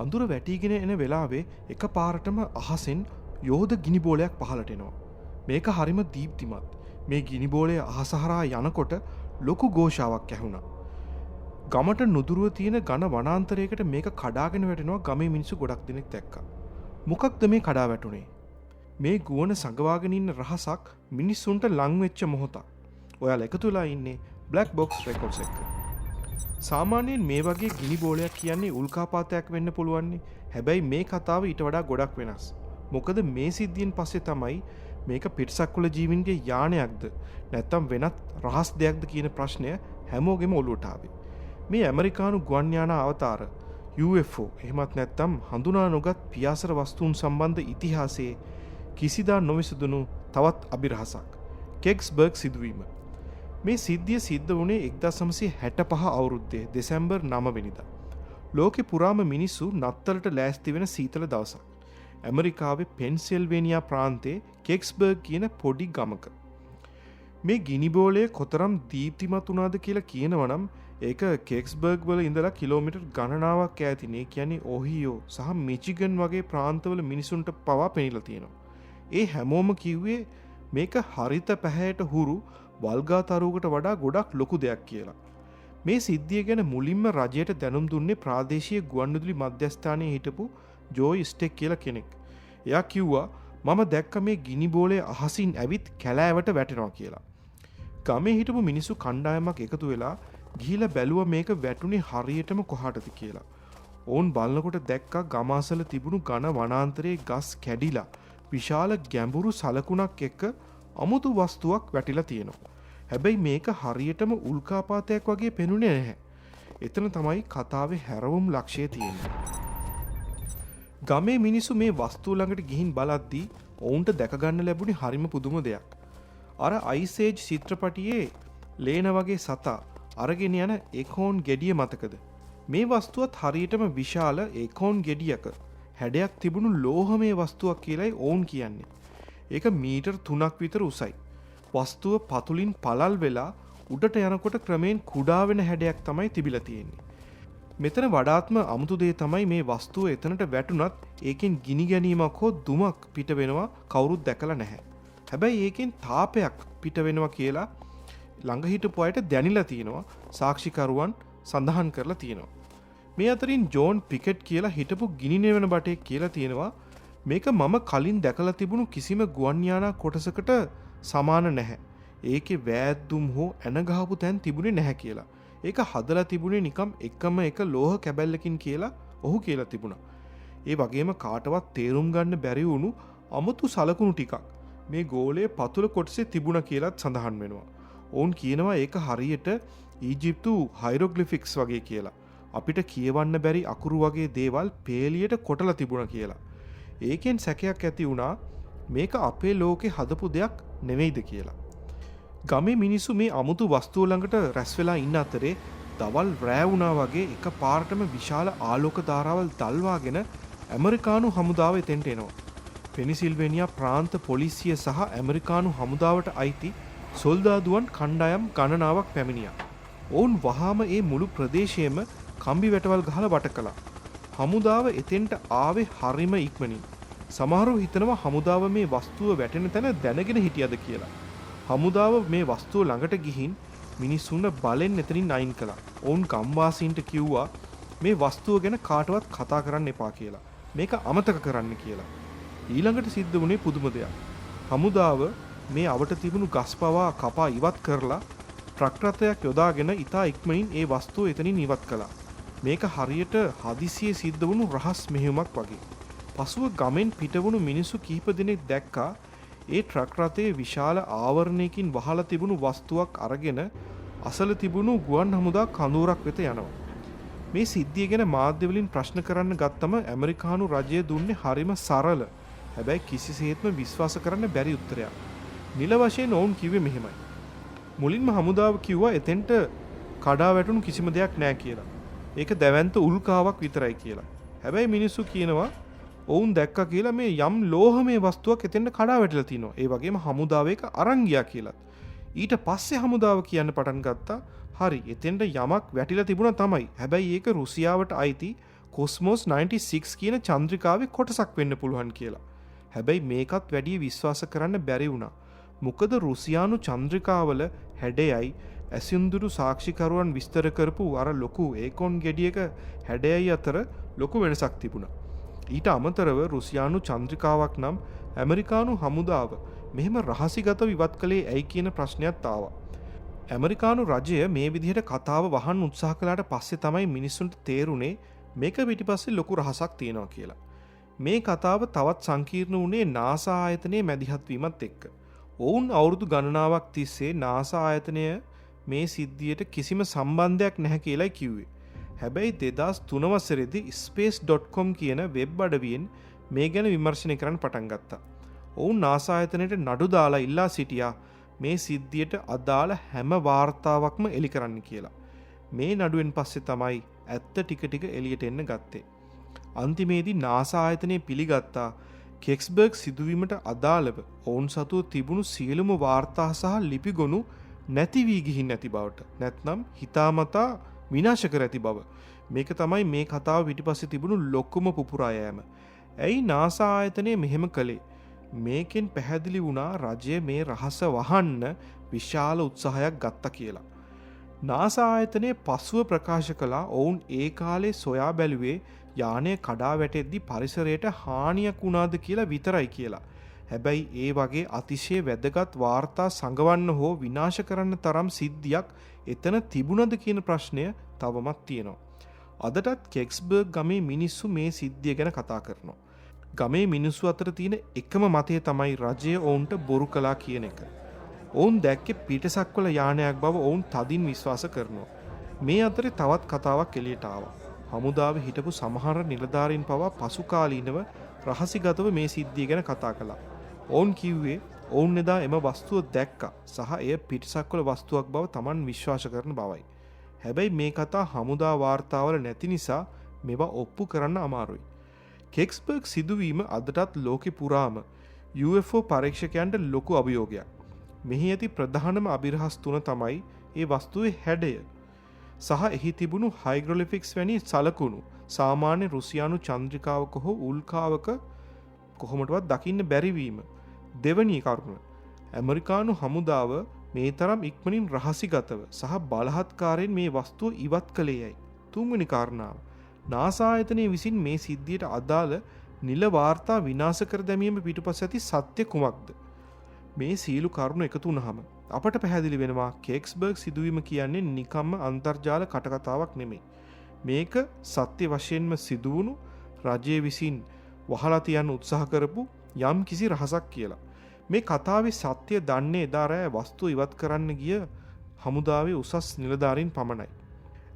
අඳුර වැටිගෙන එන වෙලාවේ එක පාරටම අහසෙන් යෝධ ගිනි බෝලයක් පහළට එනවා. මේක හරිම දීප්තිමත්. මේ ගිනි බෝලය අහස හරහා යනකොට ලොකු ഘോഷාවක් ඇහුණා. ගමට නුදුරුව තියෙන ඝන වනාන්තරයකට මේක කඩාගෙන වැටෙනවා. ගමේ මිනිස්සු ගොඩක් දෙනෙක් දැක්කා. මොකක්ද මේ කඩා වැටුනේ? මේ ගුවන සංගවාගෙන ඉන්න රහසක් මිනිස්සුන්ට ලං වෙච්ච මොහොතක්. ඔයාලා එකතු වෙලා ඉන්නේ බ්ලැක් බොක්ස් රෙකෝඩ්ස් එක්ක. සාමාන්‍යයෙන් මේ වගේ ගිනි බෝලයක් කියන්නේ උල්කාපාතයක් වෙන්න පුළුවන්. හැබැයි මේ කතාව ඊට වඩා ගොඩක් වෙනස්. මොකද මේ සිද්ධියෙන් පස්සේ තමයි මේක පිටසක්වල ජීවින්ගේ යානයක්ද නැත්නම් වෙනත් රහස් දෙයක්ද කියන ප්‍රශ්නය හැමෝගෙම ඔලුවට ආවේ. මේ ඇමරිකානු ගුවන් යාන අවතාර UFO එහෙමත් නැත්නම් හඳුනා නොගත් පියාසර වස්තුන් සම්බන්ධ ඉතිහාසයේ කිසිදා නොවිසඳුණු තවත් අභිරහසක්. කෙග්ස්බර්ග් සිදුවීම. මේ සිද්ධිය සිද්ධ වුණේ 1965 අවුරුද්දේ දෙසැම්බර් 9 වෙනිදා. ලෝකෙ පුරාම මිනිස්සු නත්තලට ලෑස්ති වෙන සීතල දවසක්. ඇමරිකාවේ පෙන්සිල්වේනියා ප්‍රාන්තයේ කෙග්ස්බර්ග් කියන පොඩි ගමක. මේ ගිනි බෝලය කොතරම් දීප්තිමත් වුණාද කියලා කියනවනම් ඒක කෙග්ස්බර්ග් වල ඉඳලා කිලෝමීටර් ගණනාවක් ඈතිනේ. කියන්නේ ඔහියෝ සහ මිචිගන් වගේ ප්‍රාන්තවල මිනිසුන්ට පවා පෙනිලා තියෙනවා. ඒ හැමෝම කිව්වේ මේක හරිත පැහැයට හුරු වල්ගා තරුවකට වඩා ගොඩක් ලොකු දෙයක් කියලා. මේ සිද්ධිය ගැන මුලින්ම රජයට දැනුම් දුන්නේ ප්‍රාදේශීය ගුවන්විදුලි මධ්‍යස්ථානයේ හිටපු ජෝයි ස්ටෙක් කියලා කෙනෙක්. එයා කිව්වා මම දැක්ක මේ ගිනි බෝලේ අහසින් ඇවිත් කැලෑවට වැටෙනවා කියලා. ගමේ හිටපු මිනිස්සු කණ්ඩායමක් එකතු වෙලා ගිහිලා බැලුවා මේක වැටුනේ හරියටම කොහාටද කියලා. ඕන් බලනකොට දැක්කා ගම අසල තිබුණු ඝන වනාන්තරයේ ගස් කැඩිලා විශාල ගැඹුරු සලකුණක් එක්ක අමුතු වස්තුවක් වැටිලා තියෙනවා. හැබැයි මේක හරියටම උල්කාපාතයක් වගේ පෙනුනේ නැහැ. එතන තමයි කතාවේ හැරවුම් ලක්ෂය තියෙන්නේ. ගමේ මිනිස්සු මේ වස්තුව ළඟට ගිහින් බලද්දී ඔවුන්ට දැක ගන්න ලැබුණේ හරිම පුදුම දෙයක්. අර අයිස් ඒජ් චිත්‍රපටියේ ලේන වගේ සතා අරගෙන යන ඒකෝන් ගෙඩිය මතකද? මේ වස්තුවත් හරියටම විශාල ඒකෝන් ගෙඩියක හැඩයක් තිබුණු ලෝහමය වස්තුවක් කියලායි ඔවුන් කියන්නේ. ඒක මීටර් 3ක් විතර උසයි. වස්තුව පතුලින් පළල් වෙලා උඩට යනකොට ක්‍රමයෙන් කුඩා වෙන හැඩයක් තමයි තිබිලා තියෙන්නේ. මෙතන වඩාත්ම අමුතු දේ තමයි මේ වස්තුව එතනට වැටුණත් ඒකෙන් ගිනි ගැනීමක් හෝ දුමක් පිට වෙනවා කවුරුත් දැකලා නැහැ. හැබැයි ඒකෙන් තාපයක් පිට වෙනවා කියලා ළඟ හිටපු අයට දැනිලා තියෙනවා. සාක්ෂිකරුවන් සඳහන් කරලා තියෙනවා. මේ අතරින් ජෝන් පිකට් කියලා හිටපු ගිනි නෙවන බටෙක් කියලා තියෙනවා මේක මම කලින් දැකලා තිබුණු කිසිම ගුවන් යානා කොටසකට සමාන නැහැ. ඒකේ වෑද්දුම් හෝ ඇන ගහපු තැන් තිබුණේ නැහැ කියලා. ඒක හදලා තිබුණේ නිකම් එකම එක ලෝහ කැබැල්ලකින් කියලා ඔහු කියලා තිබුණා. ඒ වගේම කාටවත් තේරුම් ගන්න බැරි වුණු අමුතු සලකුණු ටිකක් මේ ගෝලයේ පතුල කොටසේ තිබුණා කියලාත් සඳහන් වෙනවා. ඔවුන් කියනවා ඒක හරියට ඊජිප්තු හයිරොග්ලිෆික්ස් වගේ කියලා. අපිට කියවන්න බැරි අකුරු වගේ දේවල් පේලියට කොටලා තිබුණා කියලා. ඒකෙන් සැකයක් ඇති වුණා මේක අපේ ලෝකේ හදපු දෙයක් නෙවෙයිද කියලා. ගමේ මිනිස්සු මේ අමුතු වස්තුව ළඟට රැස් වෙලා ඉන්න අතරේ දවල් රෑ වුණා වගේ එක පාරටම විශාල ආලෝක ධාරාවල් දල්වාගෙන ඇමරිකානු හමුදාව එතෙන්ට එනවා. පෙනිසිල්වේනියා ප්‍රාන්ත පොලිසිය සහ ඇමරිකානු හමුදාවට අයිති සොල්දාදුවන් කණ්ඩායම් ගණනාවක් පැමිණියා. ඔවුන් වහාම මේ මුළු ප්‍රදේශයේම කම්බි වැටවල් ගහලා වට කළා. හමුදාව එතෙන්ට ආවේ හරිම ඉක්මනින්. සමහරව හිතනවා හමුදාව මේ වස්තුව වැටෙන තැන දැනගෙන හිටියද කියලා. හමුදාව මේ වස්තුව ළඟට ගිහින් මිනිස්සුන්ව බලෙන් එතනින් අයින් කළා. ඔවුන් ගම්වාසීන්ට කිව්වා මේ වස්තුව ගැන කාටවත් කතා කරන්න එපා කියලා. මේක අමතක කරන්න කියලා. ඊළඟට සිද්ධ වුණේ පුදුම දෙයක්. හමුදාව මේ අවට තිබුණු ගස් පවා කපා ඉවත් කරලා ට්‍රක් රථයක් යොදාගෙන ඉතා ඉක්මනින් ඒ වස්තුව එතනින් ඉවත් කළා. මේක හරියට හදිසියේ සිද්ධ වුණු රහස් මෙහෙයුමක් වගේ. පසුව ගමෙන් පිටවුණු මිනිස්සු කිහිප දෙනෙක් දැක්කා ඒ ට්‍රක් රථයේ විශාල ආවරණයකින් වහලා තිබුණු වස්තුවක් අරගෙන අසල තිබුණු ගුවන් හමුදා කඳවුරක් වෙත යනවා. මේ සිද්ධිය ගැන මාධ්‍ය වලින් ප්‍රශ්න කරන්න ගත්තම ඇමරිකානු රජය දුන්නේ හරිම සරල හැබැයි කිසිසේත්ම විශ්වාස කරන්න බැරි උත්තරයක්. නිල වශයෙන් ඔවුන් කිව්වේ මෙහෙමයි. මුලින්ම හමුදාව කිව්වා එතෙන්ට කඩා වැටුණු කිසිම දෙයක් නැහැ කියලා. ඒක දැවැන්ත උල්කාවක් විතරයි කියලා. හැබැයි මිනිස්සු කියනවා ඔවුන් දැක්කා කියලා මේ යම් ලෝහමය වස්තුවක් එතෙන්ට කඩා වැටිලා තිනවා. ඒ වගේම හමුදාව ඒක අරන් ගියා කියලාත්. ඊට පස්සේ හමුදාව කියන්න පටන් ගත්තා හරි එතෙන්ට යමක් වැටිලා තිබුණා තමයි. හැබැයි ඒක රුසියාවට අයිති කොස්මෝස් 96 කියන චන්ද්‍රිකාවේ කොටසක් වෙන්න පුළුවන් කියලා. හැබැයි මේකත් වැඩිය විශ්වාස කරන්න බැරි වුණා. මොකද රුසියානු චන්ද්‍රිකාවල හැඩයයි ඇසින්දුරු සාක්ෂිකරුවන් විස්තර කරපු අර ලොකු ඒකොන් ගෙඩියක හැඩයයි අතර ලොකු වෙනසක් තිබුණා. ඊට අමතරව රුසියානු චන්ද්‍රිකාවක් නම් ඇමරිකානු හමුදාව මෙහෙම රහසිගතව ඉවත් කළේ ඇයි කියන ප්‍රශ්නයක් ආවා. ඇමරිකානු රජය මේ විදිහට කතාව වහන්න උත්සාහ කළාට පස්සේ තමයි මිනිස්සුන්ට තේරුනේ මේක පිටිපස්සේ ලොකු රහසක් තියෙනවා කියලා. මේ කතාව තවත් සංකීර්ණ වුණේ NASA ආයතනයේ මැදිහත් වීමත් එක්ක. ඔවුන් අවුරුදු ගණනාවක් තිස්සේ NASA ආයතනය මේ සිද්ධියට කිසිම සම්බන්ධයක් නැහැ කියලායි කිව්වේ. හැබැයි 2003 වසරේදී space.com කියන වෙබ් අඩවියෙන් මේ ගැන විමර්ශනය කරන්න පටන් ගත්තා. ඔවුන් NASA ආයතනයට නඩු දාලා ඉල්ලා සිටියා මේ සිද්ධියට අදාළ හැම වාර්තාවක්ම එලි කරන්න කියලා. මේ නඩුවෙන් පස්සේ තමයි ඇත්ත ටික ටික එළියට එන්න ගත්තේ. අන්තිමේදී NASA ආයතනය පිළිගත්තා කෙක්ස්බර්ග් සිදුවීමට අදාළව ඔවුන් සතුව තිබුණු සියලුම වාර්තා සහ ලිපිගොනු නැති වී ගිහින් ඇති බවට. නැත්නම් හිතාමතා විනාශ කර ඇති බව. මේක තමයි මේ කතාව පිටිපස්සේ තිබුණු ලොකුම පුපුරා යෑම. ඇයි NASA ආයතනය මෙහෙම කළේ? මේකෙන් පැහැදිලි වුණා රජය මේ රහස වහන්න විශාල උත්සාහයක් ගත්තා කියලා. NASA ආයතනය පසුව ප්‍රකාශ කළා ඔවුන් ඒ කාලේ සොයා බැලුවේ යානය කඩා වැටෙද්දි පරිසරයට හානියක් වුණාද කියලා විතරයි කියලා. හැබැයි ඒ වගේ අතිශය වැදගත් වාර්තා සංගවන්න හෝ විනාශ කරන්න තරම් සිද්ධියක් එතන තිබුණද කියන ප්‍රශ්නය තවමත් තියෙනවා. අදටත් කෙක්ස්බර්ග් ගමේ මිනිස්සු මේ සිද්ධිය ගැන කතා කරනවා. ගමේ මිනිස්සු අතර තියෙන එකම මතය තමයි රජය ඔවුන්ට බොරු කළා කියන එක. ඔවුන් දැක්කේ පිටසක්වල යානයක් බව ඔවුන් තදින් විශ්වාස කරනවා. මේ අතරේ තවත් කතාවක් එළියට ආවා. හමුදාවේ හිටපු සමහර නිලධාරීන් පවා පසු කාලීනව රහසිගතව මේ සිද්ධිය ගැන කතා කළා. ඔවුන් කිව්වේ ඔවුන් එදා එම වස්තුව දැක්කා සහ එය පිටසක්වල වස්තුවක් බව Taman විශ්වාස කරන බවයි. හැබැයි මේ කතා හමුදා වාර්තාවල නැති නිසා මේවා ඔප්පු කරන්න අමාරුයි. කෙක්ස්බර්ග් සිදුවීම අදටත් ලෝකෙ පුරාම UFO පරීක්ෂකයන්ට ලොකු අභියෝගයක්. මෙහි ඇති ප්‍රධානම අභිරහස් තුන තමයි ඒ වස්තුවේ හැඩය සහ එහි තිබුණු හයිග්‍රොලිෆික්ස් වැනි සලකුණු සාමාන්‍ය රුසියානු චන්ද්‍රිකාවක හෝ උල්කාවක කොහොමටවත් දකින්න බැරිවීම. දෙවැනි කරුණ ඇමරිකානු හමුදාව මේ තරම් ඉක්මනින් රහසිගතව සහ බලහත්කාරයෙන් මේ වස්තුව ඉවත් කළේ යයි. තුන්වෙනි කාරණාව NASA ආයතනය විසින් මේ සිද්ධියට අදාළ නිල වාර්තා විනාශ කර දැමීම පිටුපස ඇති සත්‍ය කුමක්ද? මේ සීලු කරුණු එකතු වුණාම අපට පැහැදිලි වෙනවා කෙක්ස්බර්ග් සිදුවීම කියන්නේ නිකම්ම අන්තර්ජාල කටකතාවක් නෙමෙයි. මේක සත්‍ය වශයෙන්ම සිදුවුණු රජය විසින් වහලා තියන්න උත්සාහ කරපු යම් කිසි රහසක් කියලා. මේ කතාවේ සත්‍ය දන්නේ එදා රෑ වස්තුව ඉවත් කරන්න ගිය හමුදාවේ උසස් නිලධාරීන් පමණයි.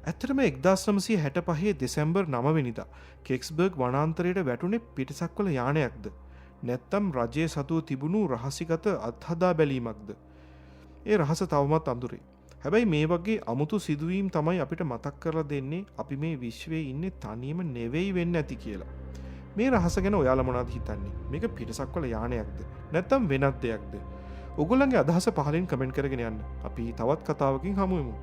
ඇත්තටම 1965 දෙසැම්බර් 9 වෙනිදා කෙක්ස්බර්ග් වනාන්තරයට වැටුනේ පිටසක්වල යානයක්ද? නැත්නම් රජයේ සතුව තිබුණු රහසිගත අත්හදා බැලීමක්ද? ඒ රහස තවමත් අඳුරේ. හැබැයි මේ වගේ අමුතු සිදුවීම් තමයි අපිට මතක් කරලා දෙන්නේ අපි මේ විශ්වයේ ඉන්නේ තනියම නෙවෙයි වෙන්න ඇති කියලා. මේ රහස ගැන ඔයාලා මොනවද හිතන්නේ? මේක පිටසක්වල යානයක්ද? නැත්නම් වෙනත් දෙයක්ද? ඔයගොල්ලන්ගේ අදහස පහලින් කමෙන්ට් කරගෙන යන්න. අපි තවත් කතාවකින් හමු වෙමු.